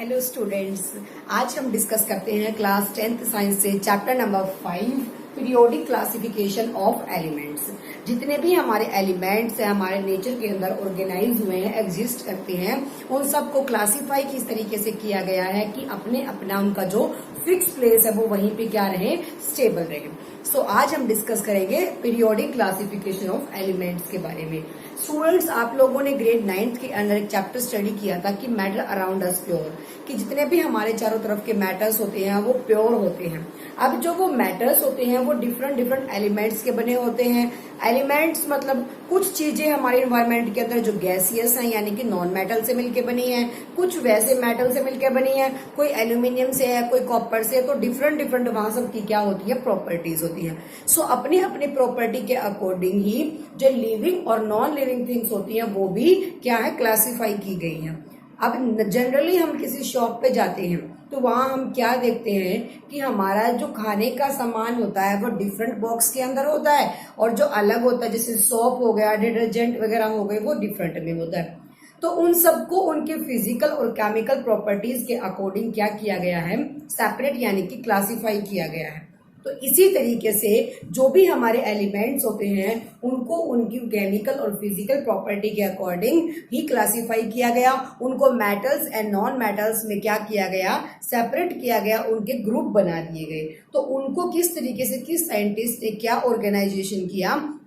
Hello students, आज हम discuss करते हैं क्लास 10th साइंस से chapter number 5 periodic classification of elements. जितने भी हमारे एलिमेंट्स हैं हमारे नेचर के अंदर ऑर्गेनाइज हुए हैं, एग्जिस्ट करते हैं, उन सबको क्लासिफाई किस तरीके से किया गया है कि अपने अपना उनका जो फिक्स प्लेस है वो वहीं पे क्या रहे, स्टेबल रहे। सो आज हम डिस्कस करेंगे पीरियोडिक क्लासिफिकेशन ऑफ एलिमेंट्स के बारे में। स्टूडेंट्स, आप लोगों ने ग्रेड 9th के अंदर एक चैप्टर स्टडी किया था कि मैटर अराउंड अस प्योर, कि जितने भी हमारे चारों तरफ के मैटर्स होते हैं वो प्योर होते हैं। अब जो वो मैटर्स होते हैं वो डिफरेंट एलिमेंट्स के बने होते हैं। एलिमेंट्स मतलब कुछ चीजें हमारे इन्वायरमेंट के अंदर जो गैसियस हैं यानी कि नॉन मेटल से मिलके बनी है, कुछ वैसे मेटल से मिलकर बनी है, कोई एल्यूमिनियम से है, कोई कॉपर से है। तो डिफरेंट वहां सब की क्या होती है, प्रॉपर्टीज होती है। सो अपनी अपनी प्रॉपर्टी के अकॉर्डिंग ही जो लिविंग और नॉन लिविंग थिंग्स होती हैं वो भी क्या है, क्लासिफाई की गई हैं। अब जनरली हम किसी शॉप पे जाते हैं तो वहां हम क्या देखते हैं कि हमारा जो खाने का सामान होता है वो डिफरेंट बॉक्स के अंदर होता है, और जो अलग होता है जैसे सोप हो गया, डिटर्जेंट वगैरह हो गए, वो डिफरेंट में होता है। तो उन सबको उनके फिजिकल और केमिकल प्रॉपर्टीज के अकॉर्डिंग क्या किया गया है, सेपरेट यानी कि क्लासिफाई किया गया है। तो इसी तरीके से जो भी हमारे एलिमेंट्स होते हैं उनको उनकी केमिकल और फिजिकल प्रॉपर्टी के अकॉर्डिंग ही क्लासिफाई किया गया। उनको मेटल्स एंड नॉन मेटल्स में क्या किया गया, सेपरेट किया गया, उनके ग्रुप बना दिए गए। तो उनको किस तरीके से किस साइंटिस्ट ने क्या ऑर्गेनाइजेशन किया,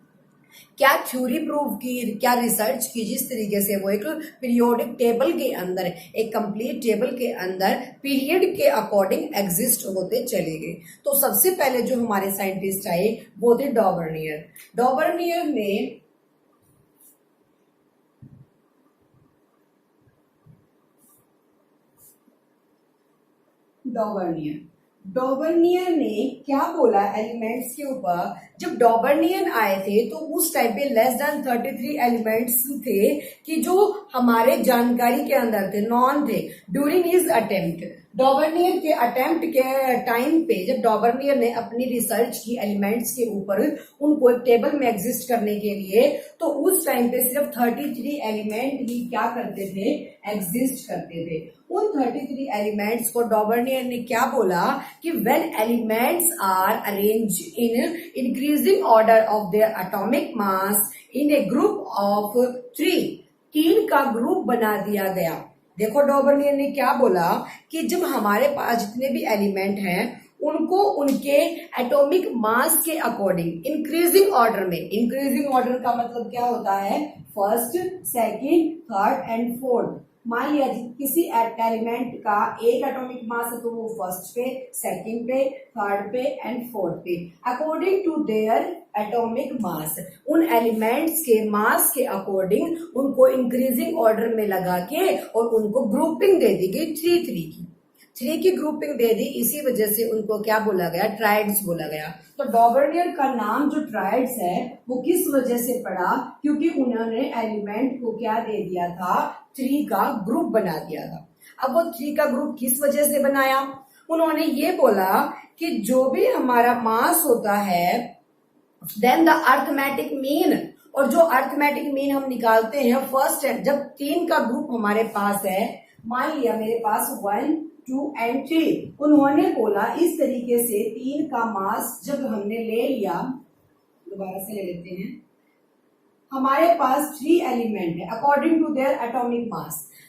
क्या थ्योरी प्रूव की, क्या रिसर्च की, जिस तरीके से वो एक पीरियोडिक टेबल के अंदर, एक कंप्लीट टेबल के अंदर पीरियड के अकॉर्डिंग एग्जिस्ट होते चले गए। तो सबसे पहले जो हमारे साइंटिस्ट आए वो थे डॉबर्नियर। डॉबर्नियर ने क्या बोला एलिमेंट्स के ऊपर। जब डॉबर्नियर आए थे तो उस टाइम पे लेस देन 33 एलिमेंट्स थे कि जो हमारे जानकारी के अंदर थे, नॉन थे। ड्यूरिंग हिज अटेम्प्ट, डॉबर्नियर के अटेम्प्ट के टाइम पे जब डॉबर्नियर ने अपनी रिसर्च की एलिमेंट्स के ऊपर, उनको एक टेबल में एग्जिस्ट करने के लिए, तो उस टाइम पे सिर्फ 33 एलिमेंट ही क्या करते थे, एग्जिस्ट करते थे। उन 33 एलिमेंट्स को डॉबर्नियर ने क्या बोला कि when elements are arrange in increasing order of their atomic mass in a group of 3 का ग्रुप बना दिया गया। देखो डॉबर्नियर ने क्या बोला कि जब हमारे पास जितने भी एलिमेंट हैं उनको उनके एटॉमिक मास के अकॉर्डिंग इंक्रीजिंग ऑर्डर में, इंक्रीजिंग ऑर्डर का मतलब क्या होता है, first, second, third and fourth. मान लिया किसी एलिमेंट का एक एटॉमिक मास है तो वो फर्स्ट पे, सेकंड पे, थर्ड पे एंड फोर्थ पे, according to their atomic mass. उन एलिमेंट्स के मास के अकॉर्डिंग उनको इंक्रीजिंग ऑर्डर में लगा के और उनको ग्रुपिंग दे दी गई 3 की ग्रुपिंग दे दी। इसी वजह से उनको क्या बोला गया, ट्राइड्स बोला गया। तो डॉबर्नियर का नाम जो ट्राइड्स है वो किस वजह से पड़ा, क्योंकि उन्होंने एलिमेंट को क्या दे दिया था, 3 का ग्रुप बना दिया था। अब वो 3 का ग्रुप किस वजह से बनाया, उन्होंने ये बोला कि जो भी हमारा मास होता है देन द अर्थमेटिक मीन, और जो अर्थमेटिक मीन हम निकालते हैं फर्स्ट है, जब 3 का ग्रुप हमारे पास है, मान लिया मेरे पास 1, 2 एंड 3, उन्होंने बोला इस तरीके से 3 का मास जब हमने ले लिया, दोबारा से ले लेते हैं, हमारे पास 3 एलिमेंट है according to their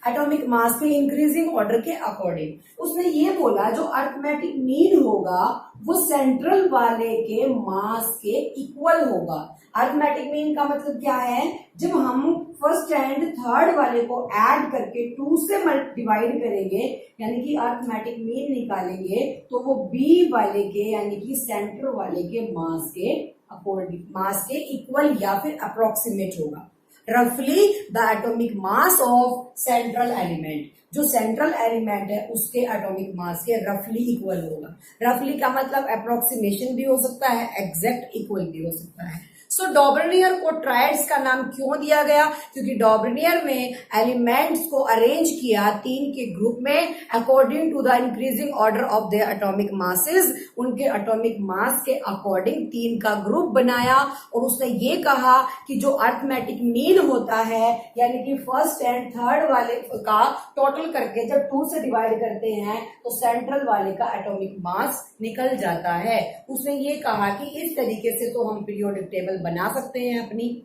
atomic mass के इंक्रीजिंग ऑर्डर के अकॉर्डिंग। उसने ये बोला जो अर्थमेटिक मीन होगा वो सेंट्रल वाले के मास के इक्वल होगा। अर्थमेटिक मीन का मतलब क्या है, जब हम फर्स्ट एंड थर्ड वाले को ऐड करके 2 से डिवाइड करेंगे यानी कि अर्थमेटिक मीन निकालेंगे तो वो बी वाले के यानी कि सेंटर वाले के मास के अकॉर्डिंग, मास के इक्वल या फिर अप्रोक्सीमेट होगा। रफली the atomic mass of central element, जो सेंट्रल एलिमेंट है उसके एटॉमिक मास के रफली इक्वल होगा। रफली का मतलब अप्रोक्सीमेशन भी हो सकता है, एग्जैक्ट इक्वल भी हो सकता है। सो डॉबर्नियर को ट्राइड्स का नाम क्यों दिया गया? क्योंकि डॉबर्नियर में एलिमेंट्स को अरेंज किया 3 के ग्रुप में according to the increasing order of their atomic masses, उनके एटॉमिक मास के अकॉर्डिंग 3 का ग्रुप बनाया और उसने ये कहा कि जो अर्थमेटिक मीन होता है यानी कि फर्स्ट एंड थर्ड वाले का टोटल करके जब 2 से डिवाइड करते हैं तो सेंट्रल वाले का एटॉमिक मास निकल जाता है। उसने ये कहा कि इस तरीके से तो हम पीरियोडिक टेबल बना सकते हैं अपनी।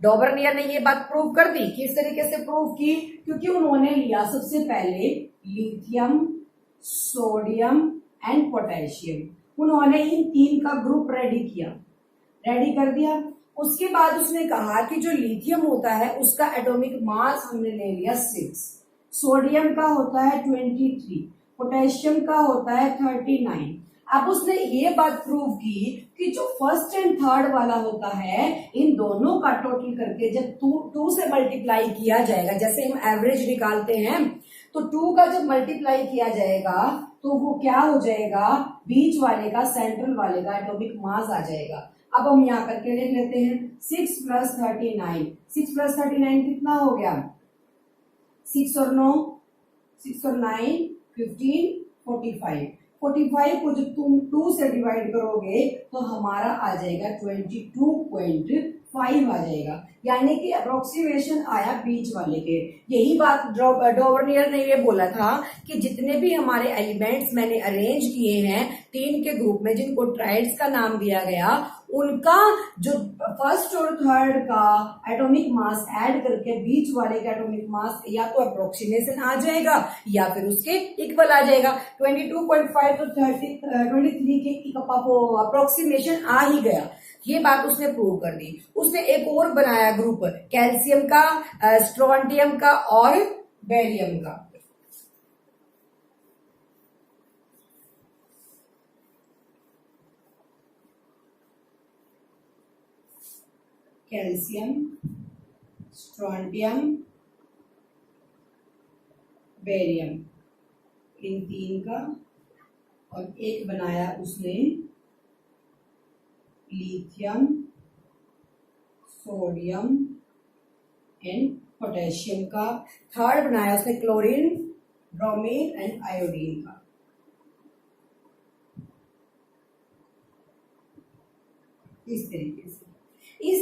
डॉबर्नियर ने ये बात प्रूव कर दी। किस तरीके से प्रूव की? क्योंकि उन्होंने लिया सबसे पहले लिथियम, सोडियम एंड पोटेशियम। उन्होंने इन 3 का ग्रुप रेडी कर दिया। उसके बाद उसने कहा कि जो लिथियम होता है उसका एटॉमिक मास हमने ले लिया 6, सोडियम का होता है 23, पोटेशियम का होता है 39। अब उसने ये बात प्रूव की कि जो फर्स्ट एंड थर्ड वाला होता है इन दोनों का टोटल करके जब 2 से मल्टीप्लाई किया जाएगा, जैसे हम एवरेज निकालते हैं तो 2 का जब मल्टीप्लाई किया जाएगा तो वो क्या हो जाएगा, बीच वाले का सेंट्रल वाले का एटॉमिक मास आ जाएगा। अब हम यहाँ करके लिख लेते हैं 6 + 39, 6 + 39 कितना हो गया, 6 और 9, 6 और 9 15, 45। 45 को जब तुम 2 से डिवाइड करोगे तो हमारा आ जाएगा 22.5 आ जाएगा, यानी कि अप्रोक्सीमेशन आया बीच वाले के। यही बात डॉबर्नियर ने ये बोला था कि जितने भी हमारे एलिमेंट्स मैंने अरेंज किए हैं 3 के ग्रुप में जिनको ट्राइड्स का नाम दिया गया, उनका जो फर्स्ट और थर्ड का एटॉमिक मास ऐड करके बीच वाले का एटॉमिक मास या तो अप्रोक्सीमेशन आ जाएगा या फिर उसके इक्वल आ जाएगा। 22.5 तो 23 के अप्रोक्सीमेशन आ ही गया। ये बात उसने प्रूव कर दी। उसने एक और बनाया ग्रुप कैल्शियम का, स्ट्रोंटियम का और बेरियम का। कैल्शियम, स्ट्रोंटियम, बेरियम, इन 3 का, और एक बनाया उसने लिथियम, सोडियम एंड पोटेशियम का। थर्ड बनाया उसने क्लोरीन, ब्रोमीन एंड आयोडीन का। इस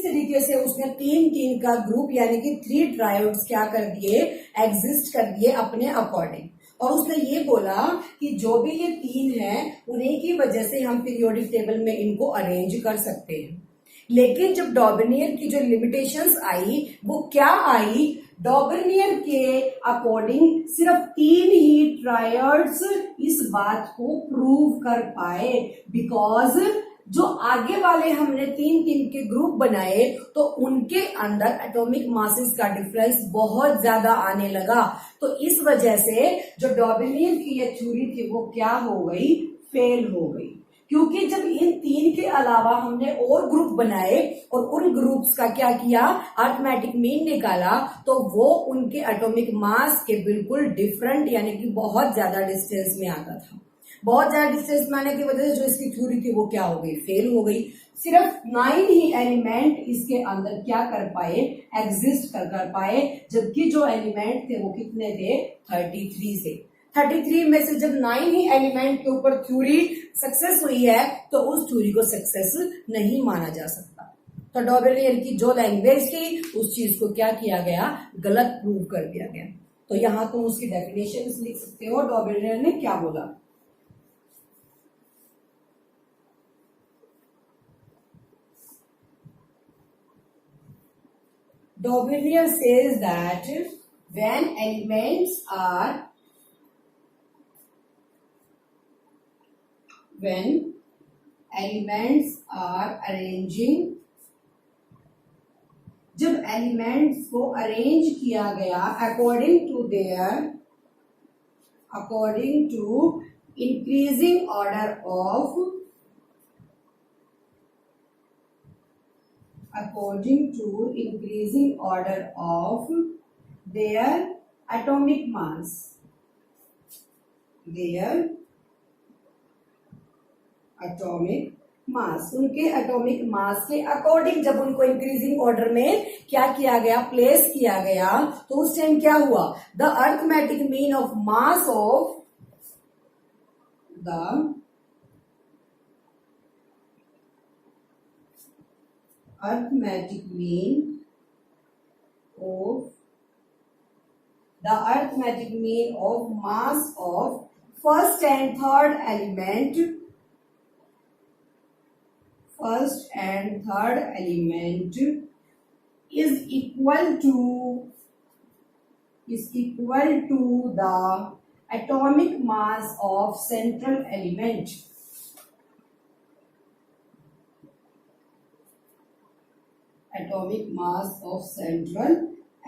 तरीके से उसने 3 का ग्रुप यानी कि 3 ट्रायोड्स क्या कर दिए, एग्जिस्ट कर दिए अपने अकॉर्डिंग। और उसने ये बोला कि जो भी ये 3 हैं उन्हीं की वजह से हम पीरियोडिक टेबल में इनको अरेंज कर सकते हैं। लेकिन जब डॉबर्नियर की जो लिमिटेशंस आई वो क्या आई, डॉबर्नियर के अकॉर्डिंग सिर्फ 3 ही ट्रायड्स इस बात को प्रूव कर पाए, बिकॉज जो आगे वाले हमने 3 के ग्रुप बनाए तो उनके अंदर एटॉमिक मासेस का डिफरेंस बहुत ज्यादा आने लगा। तो इस वजह से जो डॉबर्नियर की ये थ्योरी थी वो क्या हो गई, फेल हो गई। क्योंकि जब इन 3 के अलावा हमने और ग्रुप बनाए और उन ग्रुप्स का क्या किया, अर्थमेटिक मीन निकाला, तो वो उनके एटॉमिक मास के बिल्कुल डिफरेंट यानी कि बहुत ज्यादा डिस्टेंस में आता था। बहुत ज्यादा डिस्टेंस में आने की वजह से जो इसकी थ्योरी थी वो क्या हो गई, फेल हो गई। सिर्फ 9 ही एलिमेंट इसके अंदर क्या कर पाए, एग्जिस्ट कर पाए, जबकि जो एलिमेंट थे वो कितने थे, 33 से। 33 में से जब 9 ही एलिमेंट के ऊपर थ्योरी सक्सेस हुई है तो उस थ्योरी को सक्सेस नहीं माना जा सकता। तो डॉबर्नियर की जो लैंग्वेज थी उस चीज को क्या किया गया, गलत प्रूव कर दिया गया। तो यहां तुम उसकी डेफिनेशन लिख सकते हो, डॉबर्नियर ने क्या बोला। Dauvergne says that when elements are arranging, जब एलिमेंट्स को अरेंज किया गया according to increasing order of their atomic mass, mass, उनके एटॉमिक मास के अकॉर्डिंग जब उनको इंक्रीजिंग ऑर्डर में क्या किया गया, प्लेस किया गया, तो उस टाइम क्या हुआ, the arithmetic mean of mass of the arithmetic mean of mass of first and third element is equal to the atomic mass of central element. Atomic mass of central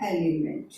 element,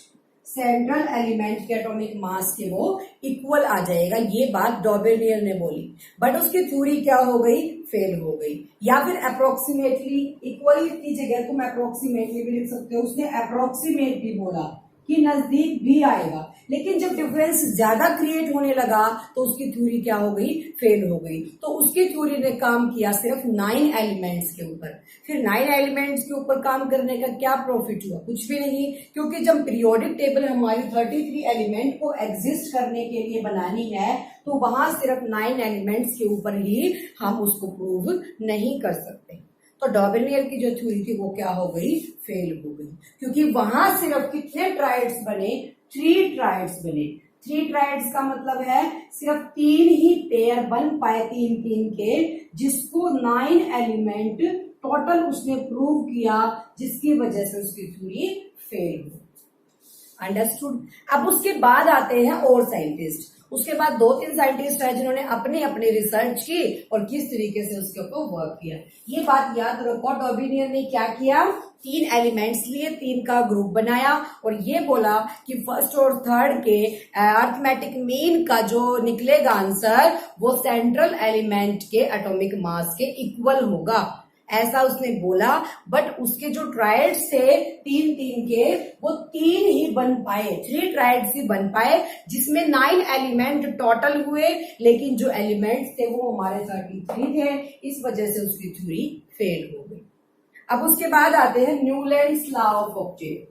central element के atomic mass के वो equal आ जाएगा, ये बात डॉबेलियर ने बोली, but उसकी theory क्या हो गई, फेल हो गई। या फिर अप्रोक्सीमेटली, इक्वल की जगह तुम अप्रोक्सीमेटली भी लिख सकते हो, उसने अप्रोक्सीमेट भी बोला कि नजदीक भी आएगा, लेकिन जब डिफरेंस ज्यादा क्रिएट होने लगा तो उसकी थ्योरी क्या हो गई, फेल हो गई। तो उसकी थ्योरी ने काम किया सिर्फ 9 एलिमेंट्स के ऊपर। फिर 9 एलिमेंट्स के ऊपर काम करने का क्या प्रॉफिट हुआ, कुछ भी नहीं, क्योंकि जब पीरियोडिक टेबल हमारी 33 एलिमेंट को एग्जिस्ट करने के लिए बनानी है, तो वहां सिर्फ 9 एलिमेंट्स के ऊपर ही हम उसको प्रूव नहीं कर सकते। तो डॉबेलियर की जो थ्योरी थी वो क्या हो गई, फेल हो गई, क्योंकि वहां सिर्फ कितने ट्राइड्स बने, 3 ट्राइड्स बने। 3 ट्राइड्स का मतलब है सिर्फ 3 ही पेयर बन पाए, 3 के, जिसको 9 एलिमेंट टोटल उसने प्रूव किया, जिसकी वजह से उसकी थ्योरी फेल हो। अंडरस्टूड। अब उसके बाद आते हैं और साइंटिस्ट, उसके बाद 2-3 साइंटिस्ट है जिन्होंने अपने अपने रिसर्च की और किस तरीके से उसके ऊपर वर्क किया। ये बात याद रखो, डॉबिनियर ने क्या किया, 3 एलिमेंट्स लिए, 3 का ग्रुप बनाया और ये बोला कि फर्स्ट और थर्ड के अर्थमेटिक मीन का जो निकलेगा आंसर, वो सेंट्रल एलिमेंट के एटॉमिक मास के इक्वल होगा, ऐसा उसने बोला। बट उसके जो ट्रायड्स थे 3 के, वो 3 ही बन पाए, 3 ट्रायड्स ही बन पाए, जिसमें 9 एलिमेंट टोटल हुए, लेकिन जो एलिमेंट्स थे वो हमारे 33 थे, इस वजह से उसकी थ्योरी फेल हो गई। अब उसके बाद आते हैं Newlands law of Octave.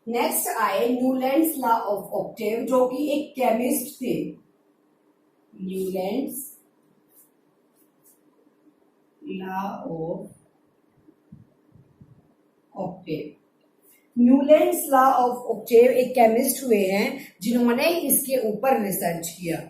Next आए न्यूलैंड्स लॉ ऑफ ऑक्टेव, जो कि एक केमिस्ट थे। Newlands law of Octave. Newlands law of Octave एक केमिस्ट हुए हैं जिन्होंने इसके ऊपर रिसर्च किया।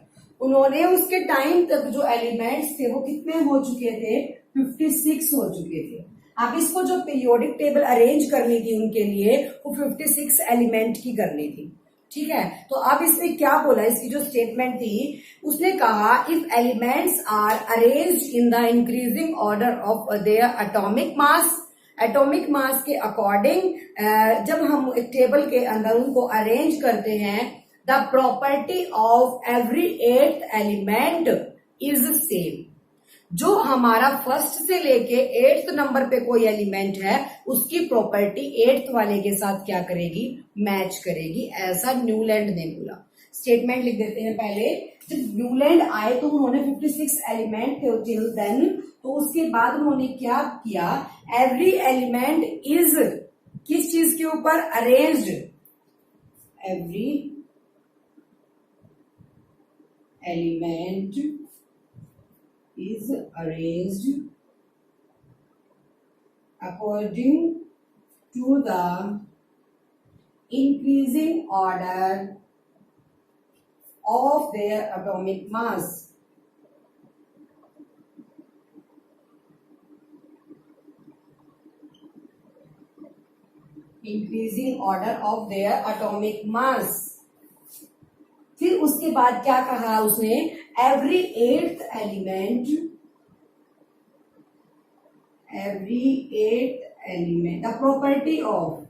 उन्होंने उसके टाइम तक जो एलिमेंट्स थे वो कितने हो चुके थे, 56 हो चुके थे। अब इसको जो पीरियोडिक टेबल अरेंज करनी थी उनके लिए, वो 56 एलिमेंट की करनी थी, ठीक है। तो अब इसने क्या बोला, इसकी जो स्टेटमेंट थी, उसने कहा if elements are arranged in the increasing order of their atomic mass, atomic mass के अकॉर्डिंग जब हम एक टेबल के अंदर उनको अरेंज करते हैं, the property of every 8th element is same. जो हमारा फर्स्ट से लेके 8th नंबर पे कोई एलिमेंट है, उसकी प्रॉपर्टी 8th वाले के साथ क्या करेगी, मैच करेगी, ऐसा न्यूलैंड ने बोला। स्टेटमेंट लिख देते हैं पहले। जब न्यूलैंड आए तो उन्होंने 56 एलिमेंट थे टिल देन, तो उसके बाद उन्होंने क्या किया, एवरी एलिमेंट इज किस चीज के ऊपर, arranged, every element is arranged according to the increasing order of their atomic mass. Increasing order of their atomic mass. फिर उसके बाद क्या कहा उसने, every 8th element, the property of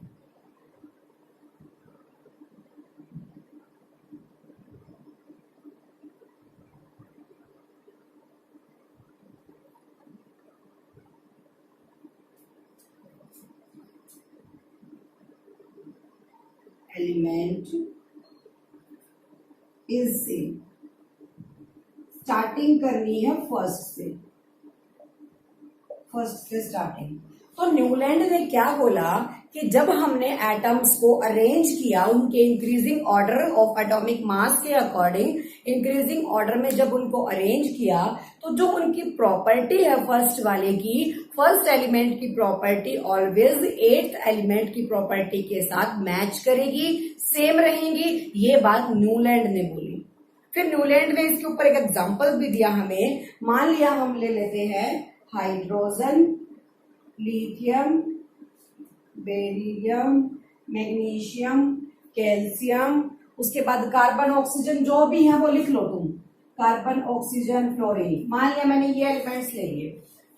element is same. Starting करनी है फर्स्ट से starting. तो न्यूलैंड ने क्या बोला कि जब हमने एटम्स को अरेंज किया उनके increasing order of atomic mass के अकॉर्डिंग, इंक्रीजिंग ऑर्डर में जब उनको अरेंज किया तो जो उनकी प्रॉपर्टी है फर्स्ट वाले की, फर्स्ट एलिमेंट की प्रॉपर्टी ऑलवेज एट्थ एलिमेंट की प्रॉपर्टी के साथ मैच करेगी, सेम रहेंगी। ये बात न्यूलैंड ने बोली। फिर न्यूलैंड ने इसके ऊपर एक एग्जांपल भी दिया हमें। मान लिया हम ले लेते हैं hydrogen, lithium, beryllium, magnesium, calcium, उसके बाद कार्बन, ऑक्सीजन, जो भी है वो लिख लो तुम, कार्बन, ऑक्सीजन, फ्लोरीन। मान लिया मैंने ये एलिमेंट्स ले लिए,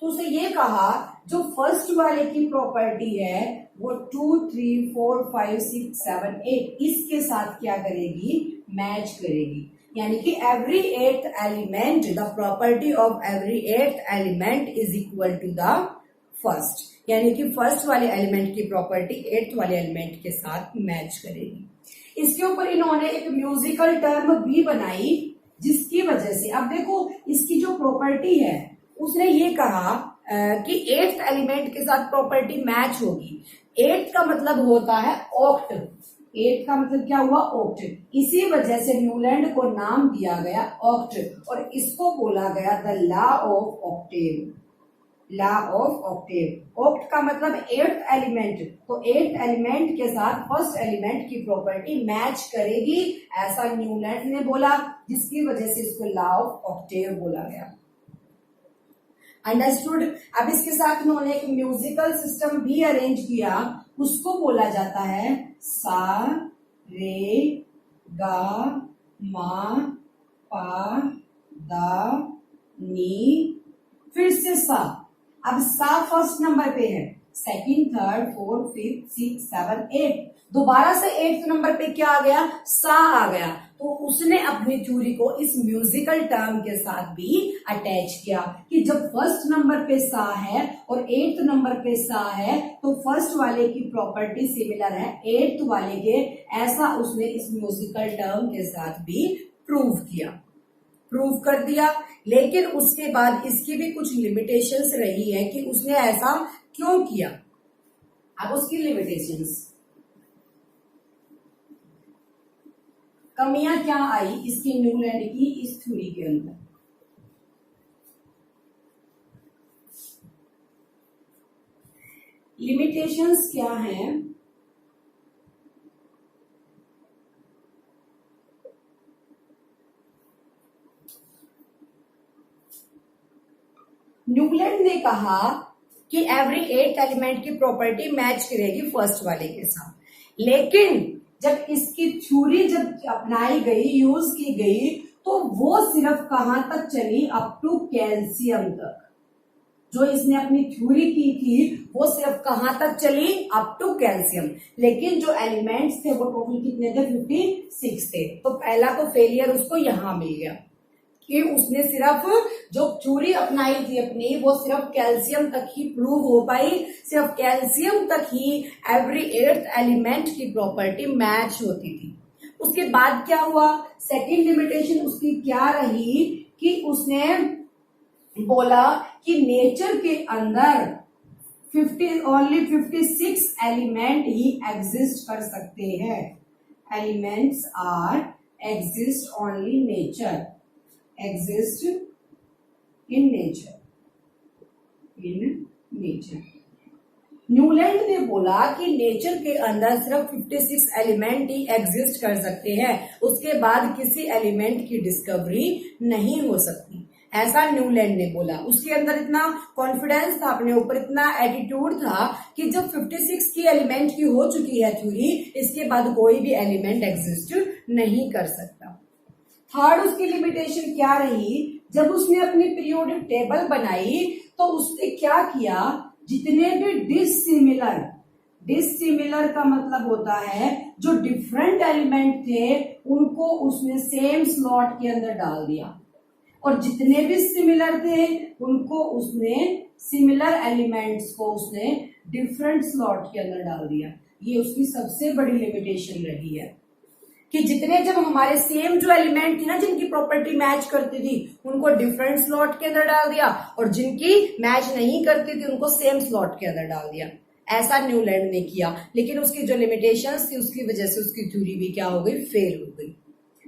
तो उसे ये कहा जो फर्स्ट वाले की प्रॉपर्टी है वो 2, 3, 4, 5, 6, 7, 8 इसके साथ क्या करेगी, मैच करेगी। यानी कि every eighth element, the property of every eighth element is equal to the first, यानी कि फर्स्ट वाले एलिमेंट की प्रॉपर्टी एट्थ वाले एलिमेंट के साथ मैच करेगी। इसके ऊपर इन्होंने एक म्यूजिकल टर्म भी बनाई जिसकी वजह से, अब देखो इसकी जो प्रॉपर्टी है उसने ये कहा कि एट्थ एलिमेंट के साथ प्रॉपर्टी मैच होगी। एट्थ का मतलब होता है ऑक्ट, एट का मतलब क्या हुआ, ऑक्ट। इसी वजह से न्यूलैंड को नाम दिया गया ऑक्ट और इसको बोला गया the law of Octave, law of Octave. Oct का मतलब एट्थ एलिमेंट, तो एट्थ एलिमेंट के साथ फर्स्ट एलिमेंट की प्रॉपर्टी मैच करेगी, ऐसा न्यूलैंड ने बोला, जिसकी वजह से इसको लॉ ऑफ ऑक्टेव बोला गया। अंडरस्टूड। अब इसके साथ उन्होंने एक म्यूजिकल सिस्टम भी अरेंज किया, उसको बोला जाता है सा रे गा मा पा दा नी, फिर से सा। अब सा फर्स्ट नंबर पे है, second, third, fourth, fifth, six, seven, eight, दोबारा से एट्थ नंबर पे क्या आ गया, सा आ गया। तो उसने अपनी थ्योरी को इस म्यूजिकल टर्म के साथ भी अटैच किया कि जब फर्स्ट नंबर पे सा है और एट्थ नंबर पे सा है तो फर्स्ट वाले की प्रॉपर्टी सिमिलर है एट्थ वाले के, ऐसा उसने इस म्यूजिकल टर्म के साथ भी प्रूव किया, प्रूव कर दिया। लेकिन उसके बाद इसकी भी कुछ लिमिटेशंस रही है कि उसने ऐसा क्यों किया। अब उसकी लिमिटेशंस, कमियां क्या आई इसकी, न्यूलैंड की इस थ्योरी के अंदर। लिमिटेशंस क्या हैं, न्यूलैंड ने कहा कि एवरी एट एलिमेंट की प्रॉपर्टी मैच करेगी फर्स्ट वाले के साथ, लेकिन जब इसकी थ्योरी जब अपनाई गई, यूज की गई, तो वो सिर्फ कहां तक चली, अप टू कैल्शियम तक। जो इसने अपनी थ्योरी की थी वो सिर्फ कहां तक चली, अप टू कैल्शियम। लेकिन जो एलिमेंट्स थे वो टोटल कितने थे, 56 थे। तो पहला तो फेलियर उसको यहां मिल गया कि उसने सिर्फ जो थ्योरी अपनाई थी अपनी वो सिर्फ कैल्शियम तक ही प्रूव हो पाई, सिर्फ कैल्शियम तक ही एवरी एट्थ एलिमेंट की प्रॉपर्टी मैच होती थी। उसके बाद क्या हुआ, सेकंड लिमिटेशन उसकी क्या रही कि उसने बोला कि नेचर के अंदर ओनली 56 एलिमेंट ही एग्जिस्ट कर सकते हैं। Elements are exist only nature, exist in nature, in nature. Newland ने बोला कि नेचर के अंदर सिर्फ 56 एलिमेंट ही एग्जिस्ट कर सकते हैं, उसके बाद किसी एलिमेंट की डिस्कवरी नहीं हो सकती, ऐसा न्यूलैंड ने बोला। उसके अंदर इतना कॉन्फिडेंस था अपने ऊपर, इतना एटीट्यूड था कि जब 56 की एलिमेंट की हो चुकी है थ्योरी, इसके बाद कोई भी एलिमेंट एग्जिस्ट नहीं कर सकता। थर्ड उसकी लिमिटेशन क्या रही, जब उसने अपनी पीरियोडिक टेबल बनाई तो उसने क्या किया, जितने भी डिसिमिलर का मतलब होता है जो डिफरेंट एलिमेंट थे उनको उसने सेम स्लॉट के अंदर डाल दिया, और जितने भी सिमिलर थे उनको उसने सिमिलर एलिमेंट्स को उसने डिफरेंट स्लॉट के अंदर डाल दिया। ये उसकी सबसे बड़ी लिमिटेशन रही है कि जितने जब हमारे सेम जो एलिमेंट थी ना जिनकी प्रॉपर्टी मैच करती थी उनको डिफरेंट स्लॉट के अंदर डाल दिया और जिनकी मैच नहीं करती थी उनको सेम स्लॉट के अंदर डाल दिया। ऐसा न्यूलैंड ने किया, लेकिन उसकी जो लिमिटेशंस थी उसकी वजह से उसकी थ्योरी भी क्या हो गई, फेल हो गई।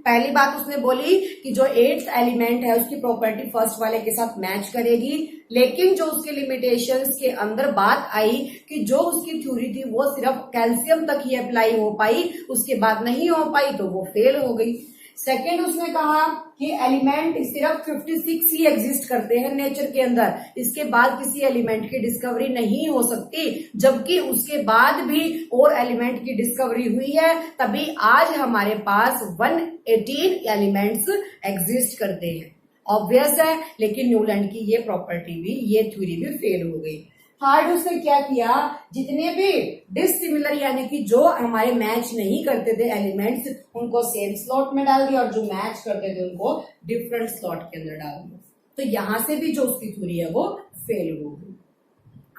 पहली बात उसने बोली कि जो 8th एलिमेंट है उसकी प्रॉपर्टी फर्स्ट वाले के साथ मैच करेगी, लेकिन जो उसके लिमिटेशंस के अंदर बात आई कि जो उसकी थ्योरी थी वो सिर्फ कैल्शियम तक ही अप्लाई हो पाई, उसके बाद नहीं हो पाई, तो वो फेल हो गई। सेकेंड उसने कहा कि एलिमेंट सिर्फ 56 ही एग्जिस्ट करते हैं नेचर के अंदर, इसके बाद किसी एलिमेंट की डिस्कवरी नहीं हो सकती, जबकि उसके बाद भी और एलिमेंट की डिस्कवरी हुई है, तभी आज हमारे पास 118 एलिमेंट्स एग्जिस्ट करते हैं। ऑब्वियस है, लेकिन न्यूलैंड की ये प्रॉपर्टी भी, ये थ्योरी भी फेल हो गई। थर्ड उसने क्या किया, जितने भी डिसिमिलर यानी कि जो हमारे मैच नहीं करते थे एलिमेंट्स उनको सेम स्लॉट में डाल दिया और जो मैच करते थे उनको डिफरेंट स्लॉट के अंदर डाल दिया। तो यहां से भी जो उसकी थ्योरी है वो फेल हो गई।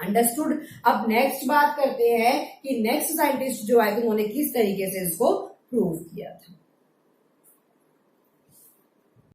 अंडरस्टूड। अब नेक्स्ट बात करते हैं कि नेक्स्ट साइंटिस्ट जो आए थे उन्होंने किस तरीके से इसको प्रूव किया था।